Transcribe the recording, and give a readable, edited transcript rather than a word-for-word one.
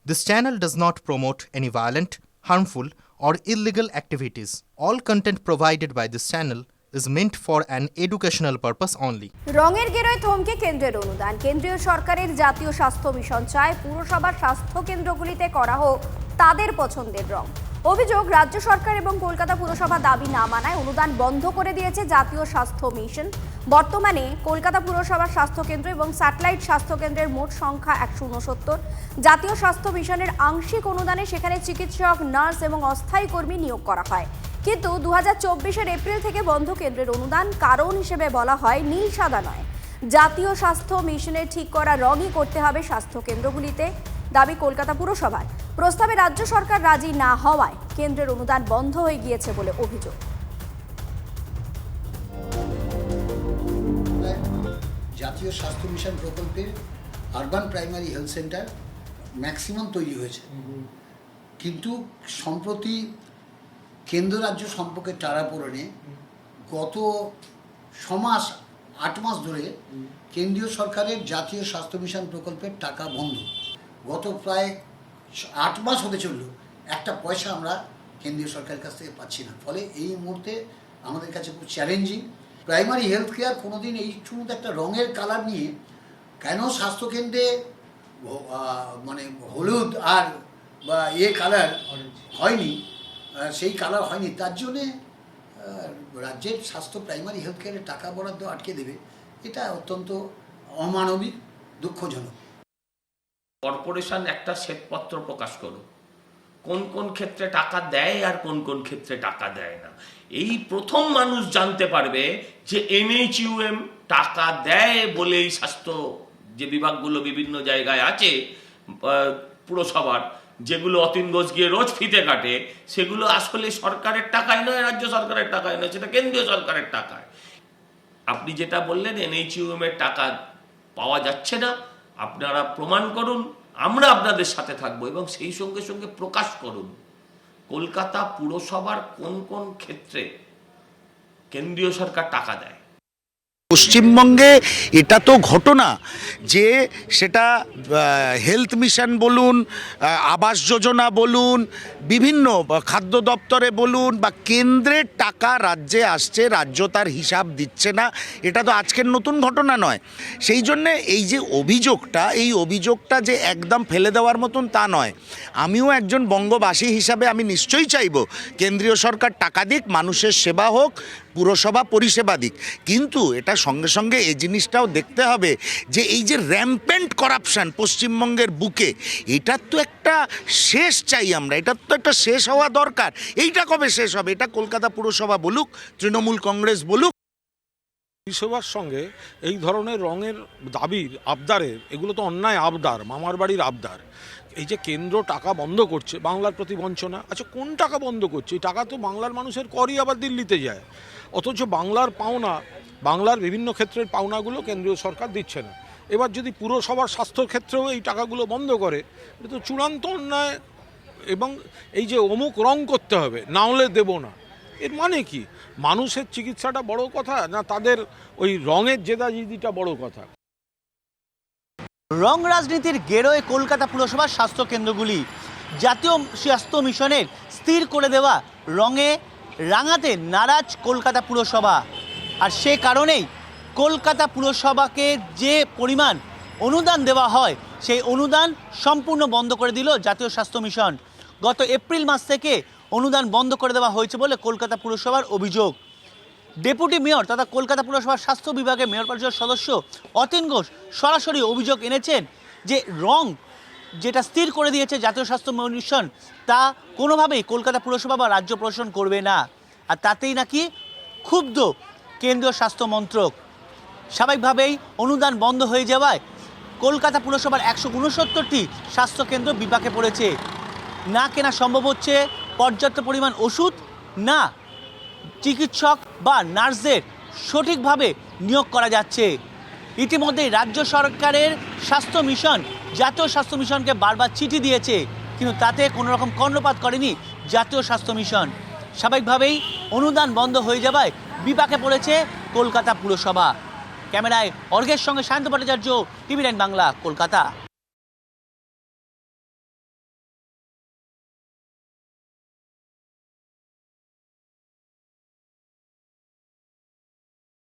This channel does not promote any violent, harmful, or illegal activities. All content provided by this channel is meant for an educational purpose only. রঙের গেরোয় থমকে কেন্দ্রের অনুদান। কেন্দ্রীয় সরকারের জাতীয় স্বাস্থ্য মিশন চায় পুরসভার স্বাস্থ্য কেন্দ্রগুলিতে করা হোক তাদের পছন্দের রং। অভিযোগ, রাজ্য সরকার এবং কলকাতা পুরসভা দাবি না মানায় অনুদান বন্ধ করে দিয়েছে জাতীয় স্বাস্থ্য মিশন। বর্তমানে কলকাতা পুরসভার স্বাস্থ্যকেন্দ্র এবং স্যাটেলাইট স্বাস্থ্যকেন্দ্রের মোট সংখ্যা 169। জাতীয় স্বাস্থ্য মিশনের আংশিক অনুদানে সেখানে চিকিৎসক, নার্স এবং অস্থায়ী কর্মী নিয়োগ করা হয়। কিন্তু 2024 এপ্রিল থেকে বন্ধ কেন্দ্রের অনুদান। কারণ হিসেবে বলা হয় নীল সাদা নয়, জাতীয় স্বাস্থ্য মিশনের ঠিক করা রঙই করতে হবে স্বাস্থ্য কেন্দ্রগুলিতে, দাবি কলকাতা পুরসভার। প্রস্তাবে রাজ্য সরকার রাজি না হওয়ায় কেন্দ্রের অনুদান বন্ধ হয়ে গিয়েছে বলে অভিযোগ। জাতীয় স্বাস্থ্য মিশন প্রকল্পের urban primary health centre maximum তৈরি হয়েছে, কিন্তু সম্প্রতি কেন্দ্র রাজ্য সম্পর্কে টানাপোড়েনে গত 8 মাস ধরে কেন্দ্রীয় সরকারের জাতীয় স্বাস্থ্য মিশন প্রকল্পের টাকা বন্ধ। গত প্রায় 8 মাস হতে চলল, একটা পয়সা আমরা কেন্দ্রীয় সরকারের কাছ থেকে পাচ্ছি না। ফলে এই মুহূর্তে আমাদের কাছে খুব চ্যালেঞ্জিং। প্রাইমারি হেলথ কেয়ার কোনোদিন এই শুধু একটা রঙের কালার নিয়ে কেন স্বাস্থ্যকেন্দ্রে মানে হলুদ আর বা কালার হয়নি, সেই কালার হয়নি, তার জন্যে রাজ্যের স্বাস্থ্য প্রাইমারি হেলথ কেয়ারের টাকা বরাদ্দ আটকে দেবে, এটা অত্যন্ত অমানবিক, দুঃখজনক। কর্পোরেশন একটা শ্বেতপত্র প্রকাশ করুক, কোন কোন ক্ষেত্রে টাকা দেয় আর কোন কোন ক্ষেত্রে টাকা দেয় না। এই প্রথম মানুষ জানতে পারবে যে NHUM টাকা দেয় বলেই স্বাস্থ্য যে বিভাগগুলো বিভিন্ন জায়গায় আছে পুরসভার, যেগুলো অতীন ঘোষ গিয়ে রোজ ফিতে কাটে, সেগুলো আসলে সরকারের টাকায় নয়, রাজ্য সরকারের টাকায় নয়, সেটা কেন্দ্রীয় সরকারের টাকায়। আপনি যেটা বললেন NHUM এর টাকা পাওয়া যাচ্ছে না, আপনারা প্রমাণ করুন, আমরা আপনাদের সাথে থাকবো, এবং সেই সঙ্গে সঙ্গে প্রকাশ করুন কলকাতা পুরসভার কোন কোন ক্ষেত্রে কেন্দ্রীয় সরকার টাকা দেয়। পশ্চিমবঙ্গে এটা তো ঘটনা যে সেটা হেলথ মিশন বলুন, আবাস যোজনা বলুন, বিভিন্ন খাদ্য দপ্তরে বলুন, বা কেন্দ্রের টাকা রাজ্যে আসছে, রাজ্য তার হিসাব দিচ্ছে না, এটা তো আজকের নতুন ঘটনা নয়। সেই জন্যে এই যে অভিযোগটা, এই অভিযোগটা যে একদম ফেলে দেওয়ার মতন তা নয়। আমিও একজন বঙ্গবাসী হিসাবে আমি নিশ্চয়ই চাইব কেন্দ্রীয় সরকার টাকা দিক, মানুষের সেবা হোক, পুরসভা পরিষেবা দিক, কিন্তু এটা সঙ্গে সঙ্গে এই জিনিসটাও দেখতে হবে যে এই যে র্যাম্পেন্ট করাপশান পশ্চিমবঙ্গের বুকে, এটার তো একটা শেষ চাই আমরা, এটার তো একটা শেষ হওয়া দরকার। এইটা কবে শেষ হবে? এটা কলকাতা পুরসভা বলুক, তৃণমূল কংগ্রেস বলুক। পরিষেবার সঙ্গে এই ধরনের রঙের দাবির আবদারের, এগুলো তো অন্যায় আবদার, মামার বাড়ির আবদার। এই যে কেন্দ্র টাকা বন্ধ করছে, বাংলার প্রতি বঞ্চনা। আচ্ছা, কোন টাকা বন্ধ করছে? এই টাকা তো বাংলার মানুষের করই আবার দিল্লিতে যায়, অথচ বাংলার পাওনা, বাংলার বিভিন্ন ক্ষেত্রের পাওনাগুলো কেন্দ্রীয় সরকার দিচ্ছে না। এবার যদি পুরসভার স্বাস্থ্যর ক্ষেত্রেও এই টাকাগুলো বন্ধ করে, এটা তো চূড়ান্ত অন্যায়। এবং এই যে অমুক রং করতে হবে, না হলে দেবো না, এর মানে কি? মানুষের চিকিৎসাটা বড় কথা, না তাদের ওই রঙের জেদাজিদিটা বড় কথা? রং রাজনীতির গেরোয় কলকাতা পুরসভার স্বাস্থ্য কেন্দ্রগুলি। জাতীয় স্বাস্থ্য মিশনের স্থির করে দেওয়া রঙে রাঙাতে নারাজ কলকাতা পুরসভা। আর সে কারণেই কলকাতা পুরসভাকে যে পরিমাণ অনুদান দেওয়া হয়, সেই অনুদান সম্পূর্ণ বন্ধ করে দিল জাতীয় স্বাস্থ্য মিশন। গত এপ্রিল মাস থেকে অনুদান বন্ধ করে দেওয়া হয়েছে বলে কলকাতা পুরসভার অভিযোগ। ডেপুটি মেয়র তথা কলকাতা পুরসভার স্বাস্থ্য বিভাগের মেয়র পরিষদের সদস্য অতীন ঘোষ সরাসরি অভিযোগ এনেছেন যে রং যেটা স্থির করে দিয়েছে জাতীয় স্বাস্থ্য মিশন, তা কোনোভাবেই কলকাতা পুরসভা বা রাজ্য প্রশাসন করবে না। আর তাতেই নাকি ক্ষুব্ধ কেন্দ্রীয় স্বাস্থ্য মন্ত্রক। স্বাভাবিকভাবেই অনুদান বন্ধ হয়ে যাওয়ায় কলকাতা পুরসভার 169টি স্বাস্থ্যকেন্দ্র বিপাকে পড়েছে। না কেনা সম্ভব হচ্ছে পর্যাপ্ত পরিমাণ ওষুধ, না চিকিৎসক বা নার্সদের সঠিকভাবে নিয়োগ করা যাচ্ছে। ইতিমধ্যেই রাজ্য সরকারের স্বাস্থ্য মিশন জাতীয় স্বাস্থ্য মিশনকে বারবার চিঠি দিয়েছে, কিন্তু তাতে কোনো রকম কর্ণপাত করেনি জাতীয় স্বাস্থ্য মিশন। স্বাভাবিকভাবেই অনুদান বন্ধ হয়ে যাওয়ায় বিপাকে পড়েছে কলকাতা পুরসভা। ক্যামেরায় অর্ঘের সঙ্গে সায়ন্ত ভট্টাচার্য, টিভি9 বাংলা, কলকাতা।